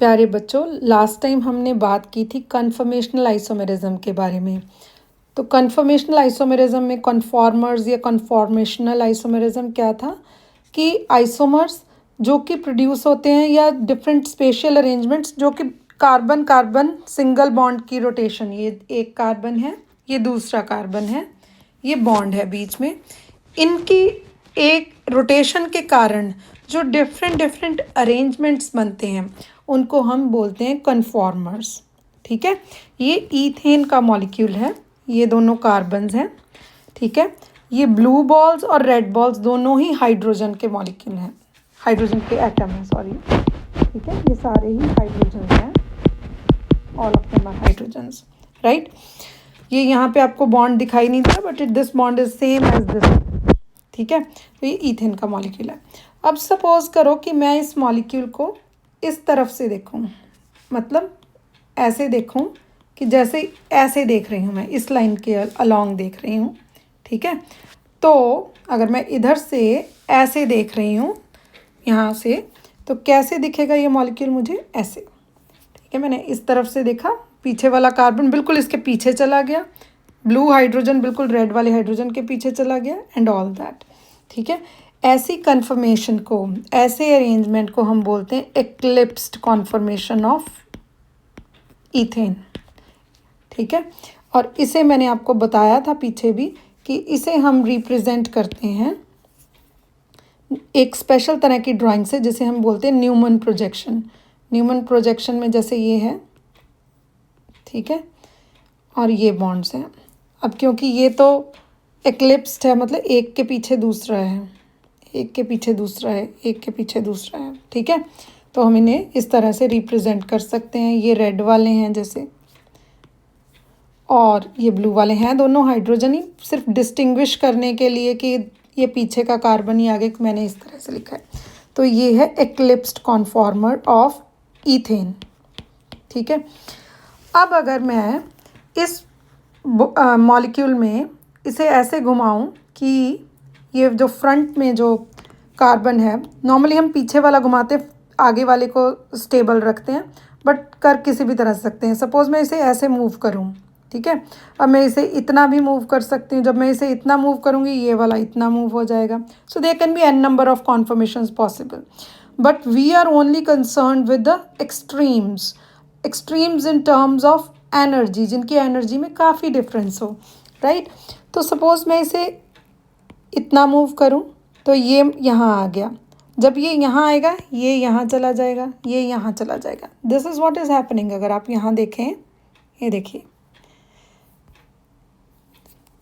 प्यारे बच्चों, last time हमने बात की थी कन्फर्मेशनल आइसोमेरिज्म के बारे में। तो कन्फर्मेशनल आइसोमेरिज्म में कन्फॉर्मर्स या कन्फॉर्मेशनल आइसोमेरिज्म क्या था कि आइसोमर्स जो कि प्रोड्यूस होते हैं या डिफरेंट स्पेशियल अरेंजमेंट्स जो कि कार्बन कार्बन सिंगल बॉन्ड की रोटेशन, ये एक कार्बन है, ये दूसरा कार्बन है, ये बॉन्ड है बीच में, इनकी एक रोटेशन के कारण जो डिफरेंट डिफरेंट अरेंजमेंट्स बनते हैं उनको हम बोलते हैं कन्फॉर्मर्स। ठीक है, ये ईथेन का मॉलिक्यूल है, ये दोनों कार्बन्स हैं। ठीक है, ये ब्लू बॉल्स और रेड बॉल्स दोनों ही हाइड्रोजन के मॉलिक्यूल हैं, हाइड्रोजन के एटम हैं, सॉरी। ठीक है, ये सारे ही हाइड्रोजन हैं, all of them are hydrogens, right. ये यहाँ पे आपको बॉन्ड दिखाई नहीं था, but this bond is same as this. ठीक है, तो ये ईथेन का मॉलिक्यूल है। अब सपोज करो कि मैं इस मॉलिक्यूल को इस तरफ से देखूं, मतलब ऐसे देखूं कि जैसे ऐसे देख रही हूँ, मैं इस लाइन के अलोंग देख रही हूँ। ठीक है, तो अगर मैं इधर से ऐसे देख रही हूँ यहाँ से, तो कैसे दिखेगा ये मॉलिक्यूल मुझे? ऐसे। ठीक है, मैंने इस तरफ से देखा, पीछे वाला कार्बन बिल्कुल इसके पीछे चला गया, ब्लू हाइड्रोजन बिल्कुल रेड वाले हाइड्रोजन के पीछे चला गया, एंड ऑल दैट। ठीक है, ऐसी कन्फर्मेशन को, ऐसे अरेंजमेंट को हम बोलते हैं एक्लिप्स्ड कॉन्फर्मेशन ऑफ ईथेन। ठीक है, और इसे मैंने आपको बताया था पीछे भी कि इसे हम रिप्रेजेंट करते हैं एक स्पेशल तरह की ड्राइंग से, जिसे हम बोलते हैं न्यूमन प्रोजेक्शन। न्यूमन प्रोजेक्शन में जैसे ये है, ठीक है, और ये बॉन्ड्स हैं। अब क्योंकि ये तो एक्लिप्स्ड है, मतलब एक के पीछे दूसरा है, एक के पीछे दूसरा है, एक के पीछे दूसरा है। ठीक है, तो हम इन्हें इस तरह से रिप्रेजेंट कर सकते हैं। ये रेड वाले हैं जैसे, और ये ब्लू वाले हैं, दोनों हाइड्रोजन ही, सिर्फ डिस्टिंग्विश करने के लिए कि ये पीछे का कार्बन ही आगे, मैंने इस तरह से लिखा है। तो ये है एक्लिप्स्ड कॉन्फॉर्मर ऑफ ईथेन। ठीक है, अब अगर मैं इस मॉलिक्यूल में इसे ऐसे घुमाऊं कि ये जो फ्रंट में जो कार्बन है, नॉर्मली हम पीछे वाला घुमाते, आगे वाले को स्टेबल रखते हैं, बट कर किसी भी तरह से सकते हैं। सपोज मैं इसे ऐसे मूव करूं, ठीक है, अब मैं इसे इतना भी मूव कर सकती हूँ। जब मैं इसे इतना मूव करूँगी, ये वाला इतना मूव हो जाएगा। So there can be an number of conformations possible, but we are only concerned with the extremes. Extremes in terms of energy, जिनकी एनर्जी में काफ़ी डिफरेंस हो, राइट। तो सपोज मैं इसे इतना मूव करूं, तो ये यहाँ आ गया। जब ये यहाँ आएगा, ये यहाँ चला जाएगा, ये यहाँ चला जाएगा। This is what is happening. अगर आप यहाँ देखें, ये देखिए,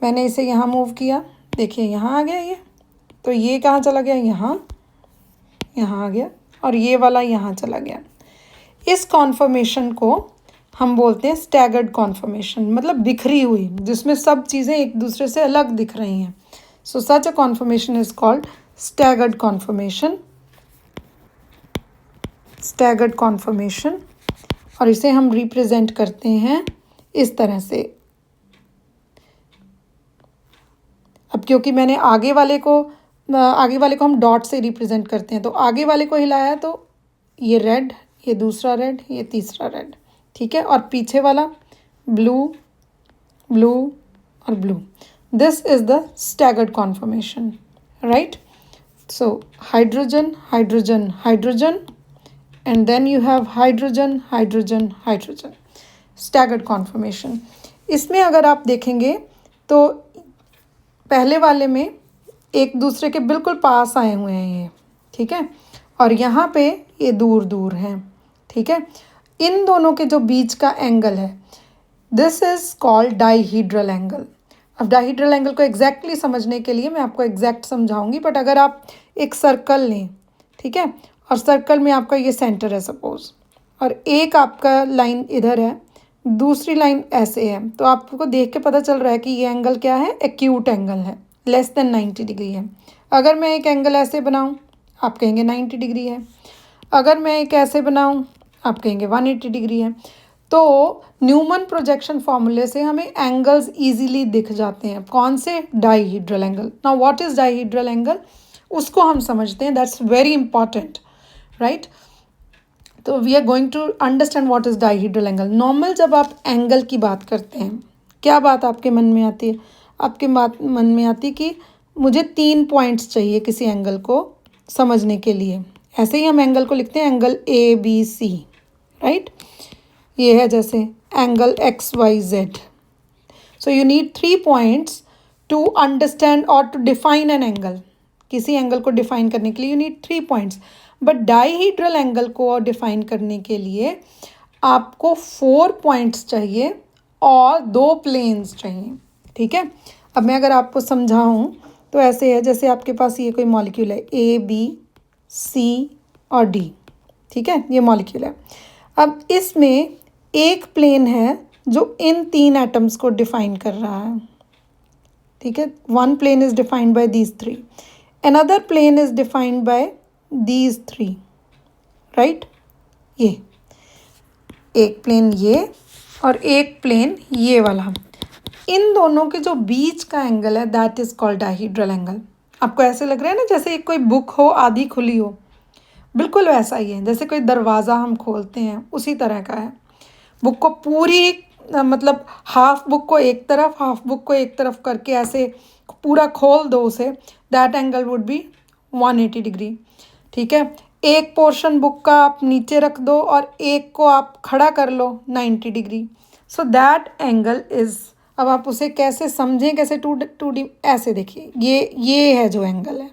मैंने इसे यहाँ मूव किया, देखिए यहाँ आ गया ये, तो ये कहाँ चला गया? यहाँ, यहाँ आ गया, और ये वाला यहाँ चला गया। इस कॉन्फर्मेशन को हम बोलते हैं स्टैगर्ड कॉन्फर्मेशन, मतलब बिखरी हुई, जिसमें सब चीज़ें एक दूसरे से अलग दिख रही हैं। So such a conformation is called staggered conformation, staggered conformation. और इसे हम रिप्रेजेंट करते हैं इस तरह से। अब क्योंकि मैंने आगे वाले को हम डॉट से रिप्रेजेंट करते हैं, तो आगे वाले को हिलाया तो ये रेड, ये दूसरा रेड, ये तीसरा रेड। ठीक है, और पीछे वाला ब्लू, ब्लू और blue. This is the staggered conformation, right. So hydrogen, hydrogen, hydrogen, and then you have hydrogen, hydrogen, hydrogen, staggered conformation. इसमें अगर आप देखेंगे तो पहले वाले में एक दूसरे के बिल्कुल पास आए हुए हैं ये, ठीक है, और यहाँ पे ये दूर दूर हैं। ठीक है, इन दोनों के जो बीच का एंगल है, दिस इज कॉल्ड डाईहीड्रल एंगल। अब डाईहीड्रल एंगल को एग्जैक्टली समझने के लिए मैं आपको एग्जैक्ट समझाऊंगी, बट अगर आप एक सर्कल लें, ठीक है, और सर्कल में आपका ये सेंटर है सपोज, और एक आपका लाइन इधर है, दूसरी लाइन ऐसे है, तो आपको देख के पता चल रहा है कि ये एंगल क्या है? एक्यूट एंगल है, लेस देन 90 डिग्री है। अगर मैं एक एंगल ऐसे बनाऊं, आप कहेंगे 90 डिग्री है। अगर मैं एक ऐसे बनाऊं, आप कहेंगे 180 डिग्री है। तो न्यूमन प्रोजेक्शन फॉर्मूले से हमें एंगल्स इजीली दिख जाते हैं। कौन से? Dihedral angle. Now what is dihedral angle, उसको हम समझते हैं। That's very important, right. तो we are going to understand what is dihedral angle. Normal जब आप एंगल की बात करते हैं, क्या बात आपके मन में आती है? आपके बात मन में आती है कि मुझे 3 पॉइंट्स चाहिए किसी एंगल को समझने के लिए। ऐसे ही हम एंगल को लिखते हैं angle A B C, right. ये है जैसे angle X Y Z. So you need 3 points to understand और टू डिफाइन एन एंगल। किसी एंगल को डिफाइन करने के लिए you need 3 points. But dihedral angle को डिफाइन करने के लिए आपको 4 पॉइंट्स चाहिए और 2 प्लेन्स चाहिए, ठीक है। अब मैं अगर आपको समझाऊं तो ऐसे है, जैसे आपके पास ये कोई मॉलिक्यूल है ए बी सी और डी, ठीक है, ये मॉलिक्यूल है। अब इसमें एक प्लेन है जो इन 3 एटम्स को डिफाइन कर रहा है, ठीक है। One plane is defined by these 3, another plane is defined by these 3, right. ये एक प्लेन ये और एक प्लेन ये वाला, इन दोनों के जो बीच का एंगल है that is called dihedral angle. आपको ऐसे लग रहा है ना जैसे एक कोई बुक हो आधी खुली हो, बिल्कुल वैसा ही है। जैसे कोई दरवाज़ा हम खोलते हैं उसी तरह का है। बुक को पूरी मतलब हाफ बुक को एक तरफ हाफ बुक को एक तरफ करके ऐसे पूरा खोल दो उसे, that angle would be 180 degree, ठीक है। एक पोर्शन बुक का आप नीचे रख दो और एक को आप खड़ा कर लो 90 degree, so that angle is. अब आप उसे कैसे समझें, कैसे टू डी, ऐसे देखिए ये है जो एंगल है,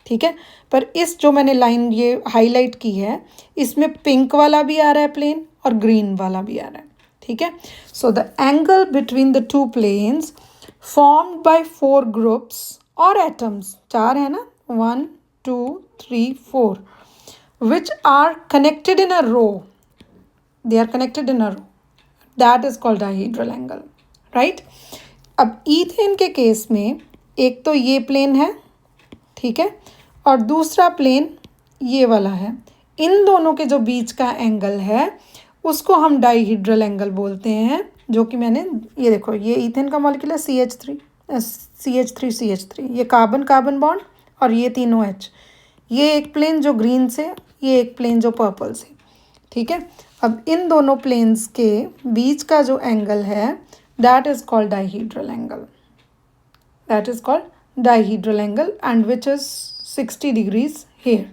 ठीक है। पर इस जो मैंने लाइन ये हाईलाइट की है, इसमें पिंक वाला भी आ रहा है प्लेन और ग्रीन वाला भी आ रहा है, ठीक है। So the angle between the 2 planes formed by 4 groups और एटम्स, 4 है ना, 1 2 3 4, which are connected in a row, they are connected in a row, that is called dihedral angle, right। अब ईथेन के केस में एक तो ये प्लेन है, ठीक है, और दूसरा प्लेन ये वाला है। इन दोनों के जो बीच का एंगल है उसको हम डाइहेड्रल एंगल बोलते हैं, जो कि मैंने ये देखो, ये ईथेन का मॉलिक्यूल है CH3, ये कार्बन कार्बन बॉन्ड और ये तीनों H, ये एक प्लेन जो ग्रीन से, ये एक प्लेन जो पर्पल से, ठीक है। अब इन दोनों प्लेन्स के बीच का जो एंगल है that is called dihedral angle, that is called dihedral angle and which is 60 degrees here,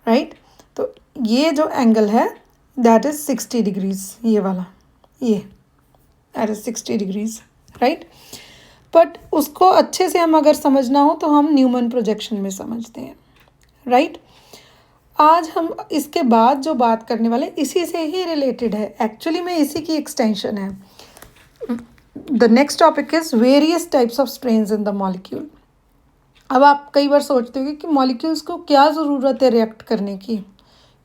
right. तो ये जो एंगल है दैट इज 60 डिग्रीज, ये वाला, ये that is 60 degrees, right. But उसको अच्छे से हम अगर समझना हो तो हम न्यूमन प्रोजेक्शन में समझते हैं, राइट। आज हम इसके बाद जो बात करने वाले इसी से ही रिलेटेड है, एक्चुअली में इसी की एक्सटेंशन है। The next topic is various types of strains in the molecule. अब आप कई बार सोचते हो कि मॉलिक्यूल्स को क्या ज़रूरत है रिएक्ट करने की,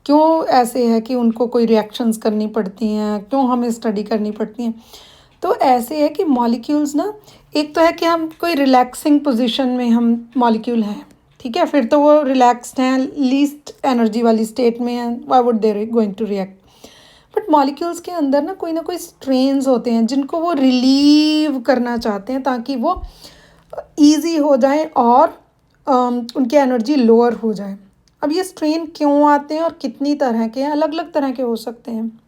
क्यों ऐसे है कि उनको कोई रिएक्शंस करनी पड़ती हैं, क्यों हमें स्टडी करनी पड़ती हैं। तो ऐसे है कि मॉलिक्यूल्स ना, एक तो है कि हम कोई रिलैक्सिंग पोजीशन में हम मॉलिक्यूल हैं, ठीक है, फिर तो वो रिलैक्सड हैं, लीस्ट एनर्जी वाली स्टेट में हैं, why would they going to react. But molecules के अंदर ना कोई स्ट्रेन्स होते हैं जिनको वो रिलीव करना चाहते हैं ताकि वो ईजी हो जाए और उनकी एनर्जी लोअर हो जाए। अब ये स्ट्रेन क्यों आते हैं और कितनी तरह के हैं, अलग अलग तरह के हो सकते हैं।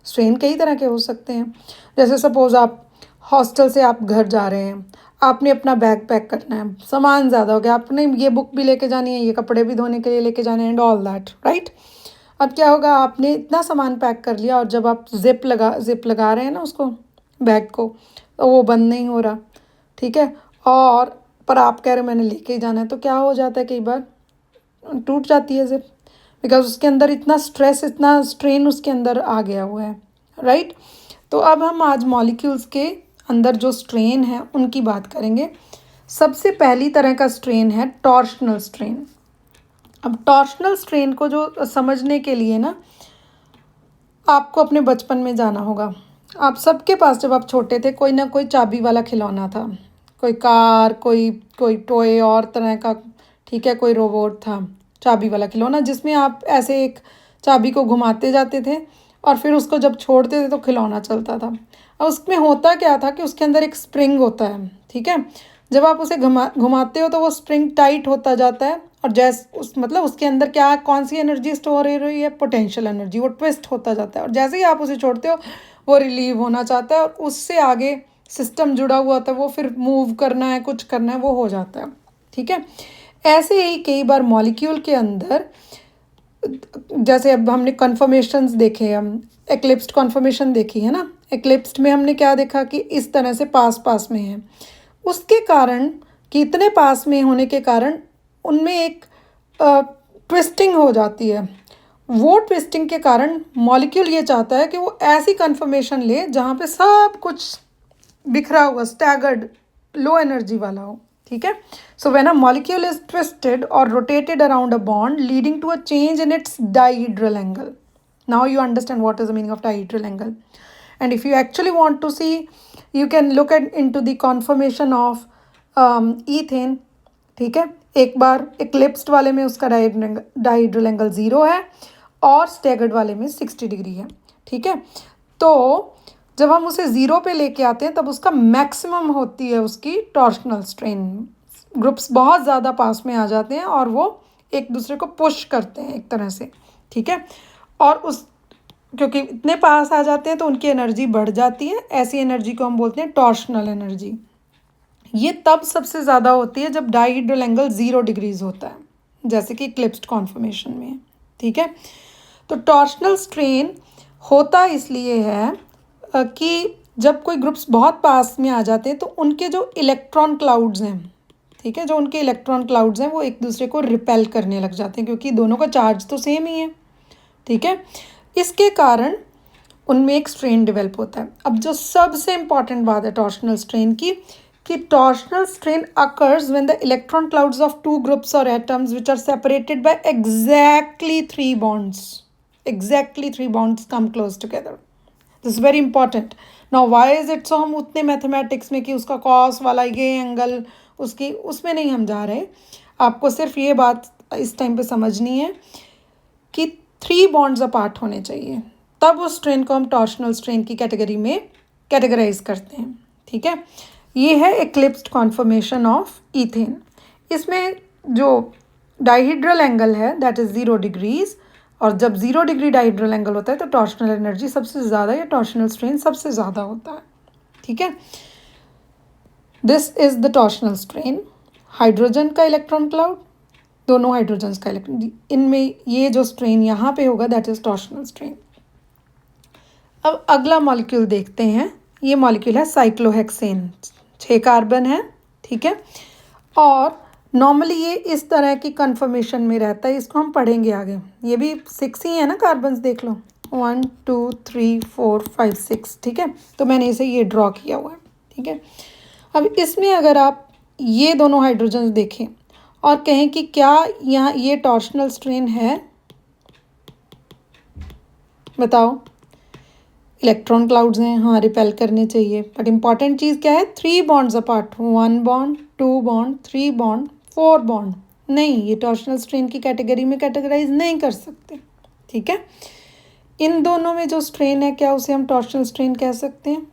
स्ट्रेन कई तरह के हो सकते हैं, जैसे सपोज़ आप हॉस्टल से आप घर जा रहे हैं, आपने अपना बैग पैक करना है, सामान ज़्यादा हो गया, आपने ये बुक भी लेके जानी है, ये कपड़े भी धोने के लिए लेके जाने हैं एंड ऑल दैट, राइट। अब क्या होगा, आपने इतना सामान पैक कर लिया और जब आप जिप लगा रहे हैं ना उसको, बैग को, तो वो बंद नहीं हो रहा, ठीक है, और पर आप कह रहे मैंने लेके ही जाना है, तो क्या हो जाता है, कई बार टूट जाती है जिप, बिकॉज उसके अंदर इतना स्ट्रेस, इतना स्ट्रेन उसके अंदर आ गया हुआ है, राइट। तो अब हम आज मॉलिक्यूल्स के अंदर जो स्ट्रेन है उनकी बात करेंगे। सबसे पहली तरह का स्ट्रेन है टॉर्शनल स्ट्रेन। अब टॉर्शनल स्ट्रेन को जो समझने के लिए ना आपको अपने बचपन में जाना होगा। आप सबके पास जब आप छोटे थे कोई ना कोई चाबी वाला खिलौना था, कोई कार, कोई टॉय और तरह का, ठीक है, कोई रोबोट था, चाबी वाला खिलौना, जिसमें आप ऐसे एक चाबी को घुमाते जाते थे और फिर उसको जब छोड़ते थे तो खिलौना चलता था। और उसमें होता क्या था कि उसके अंदर एक स्प्रिंग होता है, ठीक है, जब आप उसे घुमाते हो तो वो स्प्रिंग टाइट होता जाता है और जैसे उस मतलब उसके अंदर क्या कौन सी एनर्जी स्टोर हो रही है, पोटेंशियल एनर्जी, वो ट्विस्ट होता जाता है और जैसे ही आप उसे छोड़ते हो वो रिलीव होना चाहता है और उससे आगे सिस्टम जुड़ा हुआ होता है, वो फिर मूव करना है, कुछ करना है, वो हो जाता है। ठीक है, ऐसे ही कई बार मॉलिक्यूल के अंदर, जैसे अब हमने कन्फर्मेशंस देखे, हम एक्लिप्स्ड कन्फर्मेशन देखी है ना, एक्लिप्स्ड में हमने क्या देखा कि इस तरह से पास पास में है, उसके कारण कि इतने पास में होने के कारण उनमें एक ट्विस्टिंग हो जाती है। वो ट्विस्टिंग के कारण मॉलिक्यूल ये चाहता है कि वो ऐसी कन्फर्मेशन ले जहाँ पे सब कुछ बिखरा हुआ, स्टैगर्ड, लो एनर्जी वाला हो। ठीक है, so when a molecule is twisted और rotated around a bond leading to a change in its dihedral angle. Now you understand what is the meaning of dihedral angle. And if you actually want to see, you can look at into the conformation of ethane. ठीक है, एक बार एक्लिप्स्ड वाले में उसका dihedral angle 0 है और staggered वाले में 60 डिग्री है। ठीक है, तो जब हम उसे 0 पे लेके आते हैं तब उसका मैक्सिमम होती है उसकी टॉर्शनल स्ट्रेन। ग्रुप्स बहुत ज़्यादा पास में आ जाते हैं और वो एक दूसरे को पुश करते हैं एक तरह से। ठीक है, और उस क्योंकि इतने पास आ जाते हैं तो उनकी एनर्जी बढ़ जाती है, ऐसी एनर्जी को हम बोलते हैं टॉर्शनल एनर्जी। ये तब सबसे ज़्यादा होती है जब डाइहेड्रल एंगल 0 डिग्रीज होता है, जैसे कि इक्लिप्स्ड कॉन्फर्मेशन में। ठीक है, तो टॉर्शनल स्ट्रेन होता इसलिए है कि जब कोई ग्रुप्स बहुत पास में आ जाते हैं तो उनके जो इलेक्ट्रॉन क्लाउड्स हैं, ठीक है, जो उनके इलेक्ट्रॉन क्लाउड्स हैं वो एक दूसरे को रिपेल करने लग जाते हैं क्योंकि दोनों का चार्ज तो सेम ही है। ठीक है, इसके कारण उनमें एक स्ट्रेन डेवलप होता है। अब जो सबसे इम्पॉर्टेंट बात है टॉर्शनल स्ट्रेन की, कि torsional strain occurs when the electron clouds of two groups और atoms which are separated by exactly 3 bonds come close together. This is very important. Now why is it so, हम उतने mathematics में कि उसका cos वाला ये angle उसकी, उसमें नहीं हम जा रहे। आपको सिर्फ ये बात इस टाइम पे समझनी है कि 3 bonds अपार्ट होने चाहिए, तब उस स्ट्रेन को हम टॉर्शनल स्ट्रेन की कैटेगरी में कैटेगराइज करते हैं। ठीक है, ये है एक्लिप्स्ड कॉन्फर्मेशन ऑफ ईथेन। इसमें जो डाइहेड्रल एंगल है दैट इज़ 0 डिग्रीज, और जब 0 डिग्री डाइहेड्रल एंगल होता है तो टॉर्शनल एनर्जी सबसे ज़्यादा या टॉर्शनल स्ट्रेन सबसे ज़्यादा होता है। ठीक है, this is the torsional strain. Hydrogen का इलेक्ट्रॉन क्लाउड, दोनों हाइड्रोजन्स का इलेक्ट्रॉन, इनमें ये जो स्ट्रेन यहाँ पे होगा दैट इज़ टॉर्शनल स्ट्रेन। अब अगला मॉलिक्यूल देखते हैं। ये मॉलिक्यूल है साइक्लोहेक्सेन, 6 कार्बन है। ठीक है, और नॉर्मली ये इस तरह की कन्फर्मेशन में रहता है, इसको हम पढ़ेंगे आगे। ये भी 6 ही है ना कार्बन्स, देख लो 1 2 3 4 5 6। ठीक है, तो मैंने इसे ये ड्रॉ किया हुआ है। ठीक है, अब इसमें अगर आप ये दोनों हाइड्रोजन्स देखें और कहें कि क्या यहाँ ये टॉर्शनल स्ट्रेन है, बताओ। इलेक्ट्रॉन क्लाउड्स हैं, हाँ रिपेल करने चाहिए, बट इम्पॉर्टेंट चीज़ क्या है, 3 bonds apart, 1 bond 2 bond 3 bond 4 bond नहीं, ये टॉर्शनल स्ट्रेन की कैटेगरी में कैटेगराइज नहीं कर सकते। ठीक है, इन दोनों में जो स्ट्रेन है क्या उसे हम टॉर्शनल स्ट्रेन कह सकते हैं?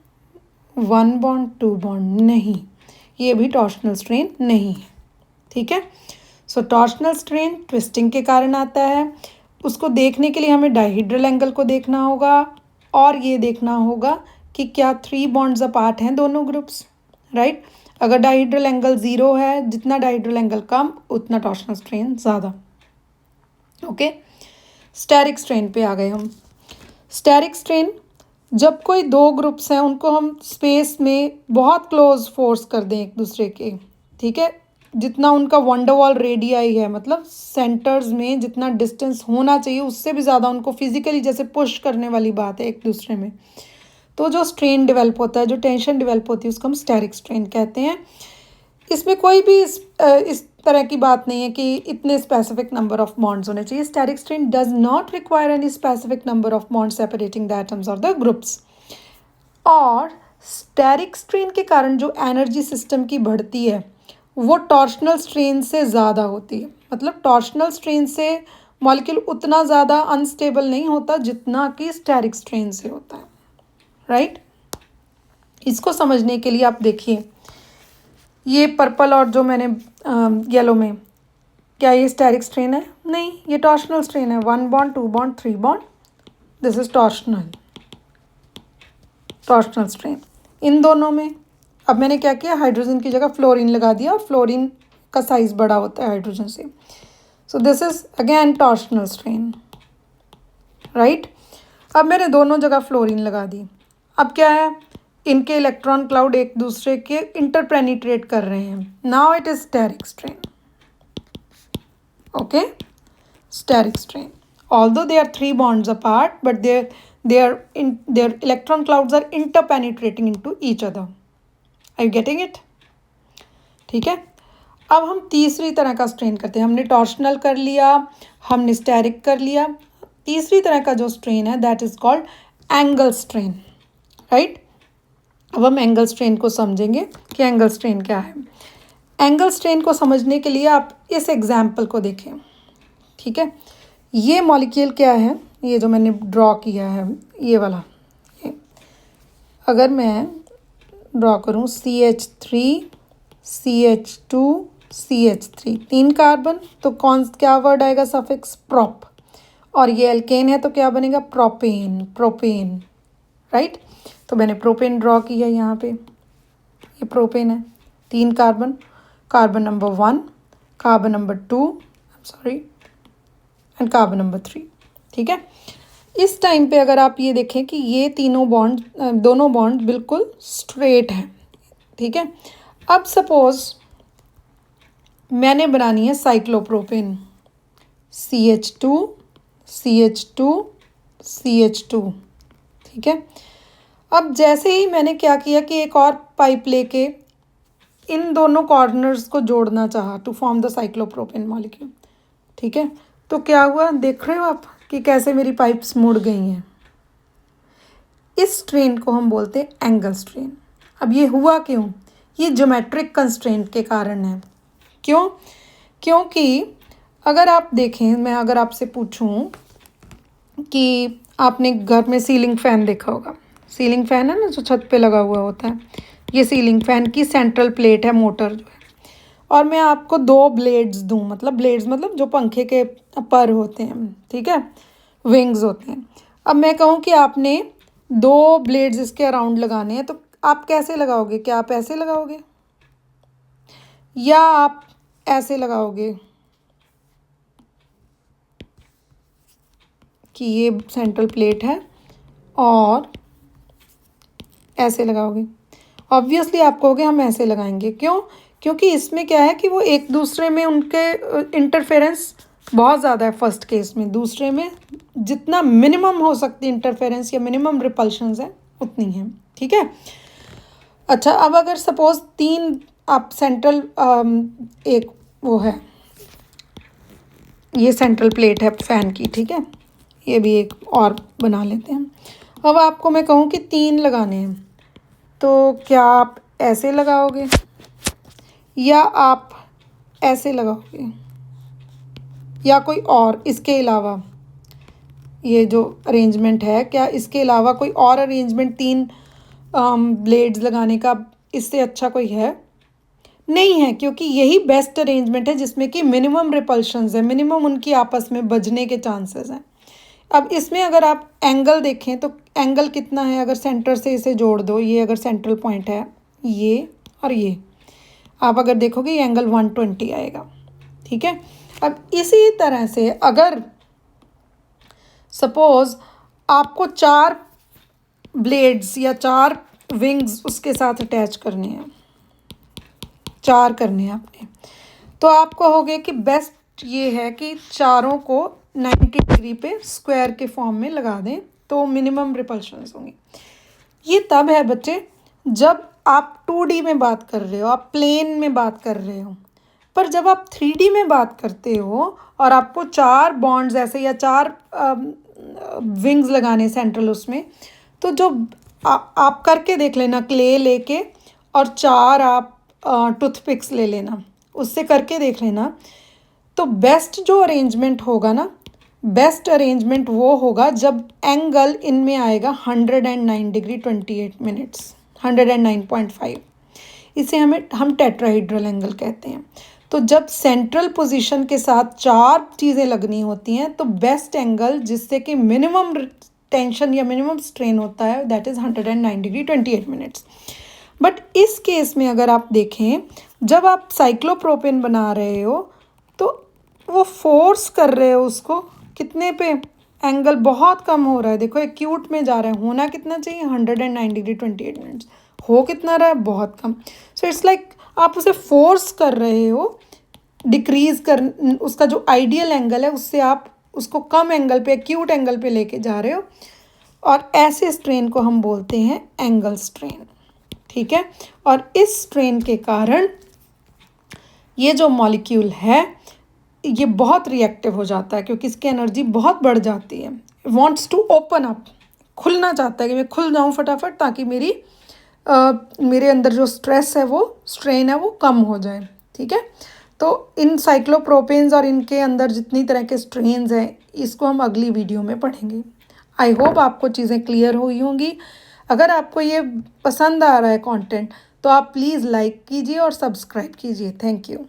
1 bond 2 bond नहीं, ये भी टॉर्शनल स्ट्रेन नहीं है। ठीक है, सो टॉर्शनल स्ट्रेन ट्विस्टिंग के कारण आता है। उसको देखने के लिए हमें डाइहेड्रल एंगल को देखना होगा और ये देखना होगा कि क्या 3 bonds अपार्ट हैं दोनों ग्रुप्स, राइट। अगर डाइहेड्रल एंगल 0 है, जितना डाइहेड्रल एंगल कम उतना टॉर्शनल स्ट्रेन ज़्यादा। ओके, स्टेरिक स्ट्रेन पे आ गए हम। स्टेरिक स्ट्रेन, जब कोई 2 ग्रुप्स हैं उनको हम स्पेस में बहुत क्लोज फोर्स कर दें एक दूसरे के, ठीक है, जितना उनका वंडरवॉल रेडियाई है, मतलब सेंटर्स में जितना डिस्टेंस होना चाहिए उससे भी ज़्यादा उनको फिजिकली जैसे पुश करने वाली बात है एक दूसरे में, तो जो स्ट्रेन डेवलप होता है, जो टेंशन डेवलप होती है उसको हम स्टेरिक स्ट्रेन कहते हैं। इसमें कोई भी इस तरह की बात नहीं है कि इतने स्पेसिफिक नंबर ऑफ बॉन्ड्स होने चाहिए। Steric strain does not require any specific number of bonds separating the atoms और द ग्रुप्स। और स्टेरिक स्ट्रेन के कारण जो एनर्जी सिस्टम की बढ़ती है वो टॉर्शनल स्ट्रेन से ज़्यादा होती है, मतलब टॉर्शनल स्ट्रेन से मॉलिक्यूल उतना ज़्यादा अनस्टेबल नहीं होता जितना कि स्टेरिक स्ट्रेन से होता है, राइट। इसको समझने के लिए आप देखिए ये पर्पल और जो मैंने येलो में क्या ये स्टेरिक स्ट्रेन है? नहीं, ये टॉर्शनल स्ट्रेन है। 1 bond, 2 bond, 3 bond, this is torsional strain in दोनों में। अब मैंने क्या किया, हाइड्रोजन की जगह फ्लोरीन लगा दिया, और फ्लोरीन का साइज बड़ा होता है हाइड्रोजन से। So this is again torsional strain, right. अब मैंने दोनों जगह फ्लोरीन लगा दी। अब क्या है, इनके इलेक्ट्रॉन क्लाउड एक दूसरे के इंटरपेनिट्रेट कर रहे हैं। Now it is steric strain, okay, steric strain. Although they are 3 bonds apart, but their electron clouds are interpenetrating into each other. Are you getting it? ठीक है। अब हम तीसरी तरह का स्ट्रेन करते हैं। हमने टॉर्शनल कर लिया, हमने स्टेरिक कर लिया। तीसरी तरह का जो स्ट्रेन है that is called angle strain, right. अब हम एंगल स्ट्रेन को समझेंगे कि एंगल स्ट्रेन क्या है। एंगल स्ट्रेन को समझने के लिए आप इस एग्जाम्पल को देखें, ठीक है। ये मॉलिक्यूल क्या है, ये जो मैंने ड्रॉ किया है, ये वाला, ये अगर मैं ड्रॉ करूँ CH3 CH2 CH3, 3 कार्बन, तो क्या वर्ड आएगा, सफिक्स प्रोप। और ये एल्केन है तो क्या बनेगा, प्रोपेन, राइट। तो मैंने प्रोपेन ड्रॉ किया यहाँ पे, ये प्रोपेन है, 3 carbon, carbon number 1, carbon number 2, and carbon number 3, ठीक है। इस टाइम पे अगर आप ये देखें कि ये दोनों बॉन्ड बिल्कुल स्ट्रेट हैं, ठीक है। अब सपोज मैंने बनानी है साइक्लोप्रोपेन, CH2 CH2 CH2, ठीक है। अब जैसे ही मैंने क्या किया कि एक और पाइप लेके इन दोनों कॉर्नर्स को जोड़ना चाहा to form the cyclopropane molecule, ठीक है। तो क्या हुआ, देख रहे हो आप कि कैसे मेरी पाइप्स मुड़ गई हैं। इस स्ट्रेन को हम बोलते हैं एंगल स्ट्रेन। अब ये हुआ क्यों, ये ज्योमेट्रिक कंस्ट्रेंट के कारण है। क्यों? क्योंकि अगर आप देखें, मैं अगर आपसे पूछूं कि आपने घर में सीलिंग फ़ैन देखा होगा, सीलिंग फ़ैन है ना जो छत पे लगा हुआ होता है, ये सीलिंग फ़ैन की सेंट्रल प्लेट है, मोटर जो है, और मैं आपको 2 ब्लेड्स दूं, ब्लेड्स मतलब जो पंखे के पर होते हैं, ठीक है, विंग्स होते हैं। अब मैं कहूँ कि आपने 2 ब्लेड्स इसके अराउंड लगाने हैं, तो आप कैसे लगाओगे? क्या आप ऐसे लगाओगे या आप ऐसे लगाओगे कि ये सेंट्रल प्लेट है और ऐसे लगाओगे? ऑब्वियसली आप कहोगे हम ऐसे लगाएंगे। क्यों? क्योंकि इसमें क्या है कि वो एक दूसरे में उनके इंटरफेरेंस बहुत ज़्यादा है फर्स्ट केस में, दूसरे में जितना मिनिमम हो सकती इंटरफेरेंस या मिनिमम रिपल्शंस है उतनी है, ठीक है। अच्छा, अब अगर सपोज 3 आप सेंट्रल एक वो है, ये सेंट्रल प्लेट है फैन की, ठीक है, ये भी एक और बना लेते हैं। अब आपको मैं कहूँ कि 3 लगाने हैं, तो क्या आप ऐसे लगाओगे या आप ऐसे लगाओगे या कोई और इसके अलावा ये जो अरेंजमेंट है, क्या इसके अलावा कोई और अरेंजमेंट 3 ब्लेड्स लगाने का इससे अच्छा कोई है? नहीं है, क्योंकि यही बेस्ट अरेंजमेंट है जिसमें कि मिनिमम रिपल्शंस है, मिनिमम उनकी आपस में बजने के चांसेस हैं। अब इसमें अगर आप एंगल देखें तो एंगल कितना है, अगर सेंटर से इसे जोड़ दो, ये अगर सेंट्रल पॉइंट है ये और ये, आप अगर देखोगे ये एंगल 120 आएगा, ठीक है। अब इसी तरह से अगर सपोज आपको 4 ब्लेड्स या 4 विंग्स उसके साथ अटैच करने हैं, 4 करने हैं आपने, तो आप कहोगे कि बेस्ट ये है कि चारों को 90 डिग्री पे स्क्वायर के फॉर्म में लगा दें तो मिनिमम रिपल्शंस होंगी। ये तब है बच्चे जब आप 2D में बात कर रहे हो, आप प्लेन में बात कर रहे हो, पर जब आप 3D में बात करते हो और आपको 4 बॉन्ड्स ऐसे या 4 विंग्स लगाने सेंट्रल उसमें, तो जो आप करके देख लेना, क्ले लेके और 4 आप टूथपिक्स ले लेना, उससे करके देख लेना, तो बेस्ट जो अरेंजमेंट होगा ना, बेस्ट अरेंजमेंट वो होगा जब एंगल इनमें आएगा 109 डिग्री 28 मिनट्स, 109.5। इसे हम टेट्राहेड्रल एंगल कहते हैं। तो जब सेंट्रल पोजीशन के साथ चार चीज़ें लगनी होती हैं तो बेस्ट एंगल जिससे कि मिनिमम टेंशन या मिनिमम स्ट्रेन होता है that is 109 degree 28 minutes. But इस केस में अगर आप देखें, जब आप साइक्लोप्रोपेन बना रहे हो तो वो फोर्स कर रहे हो उसको कितने पे, एंगल बहुत कम हो रहा है। देखो एक्यूट में जा रहा है, होना कितना चाहिए 109 डिग्री 28 मिनट्स, हो कितना रहा है बहुत कम। सो इट्स लाइक आप उसे फोर्स कर रहे हो डिक्रीज कर, उसका जो आइडियल एंगल है उससे आप उसको कम एंगल पे, एक्यूट एंगल पे लेके जा रहे हो, और ऐसे स्ट्रेन को हम बोलते हैं एंगल स्ट्रेन। ठीक है, और इस स्ट्रेन के कारण ये जो मॉलिक्यूल है ये बहुत रिएक्टिव हो जाता है क्योंकि इसकी एनर्जी बहुत बढ़ जाती है, वांट्स टू ओपन अप, खुलना चाहता है कि मैं खुल जाऊं फटाफट ताकि मेरे अंदर जो स्ट्रेस है वो स्ट्रेन है वो कम हो जाए। ठीक है, तो इन साइक्लोप्रोपेन्स और इनके अंदर जितनी तरह के स्ट्रेन्स हैं इसको हम अगली वीडियो में पढ़ेंगे। आई होप आपको चीज़ें क्लियर हुई होंगी। अगर आपको ये पसंद आ रहा है कंटेंट तो आप प्लीज़ लाइक कीजिए और सब्सक्राइब कीजिए। Thank you.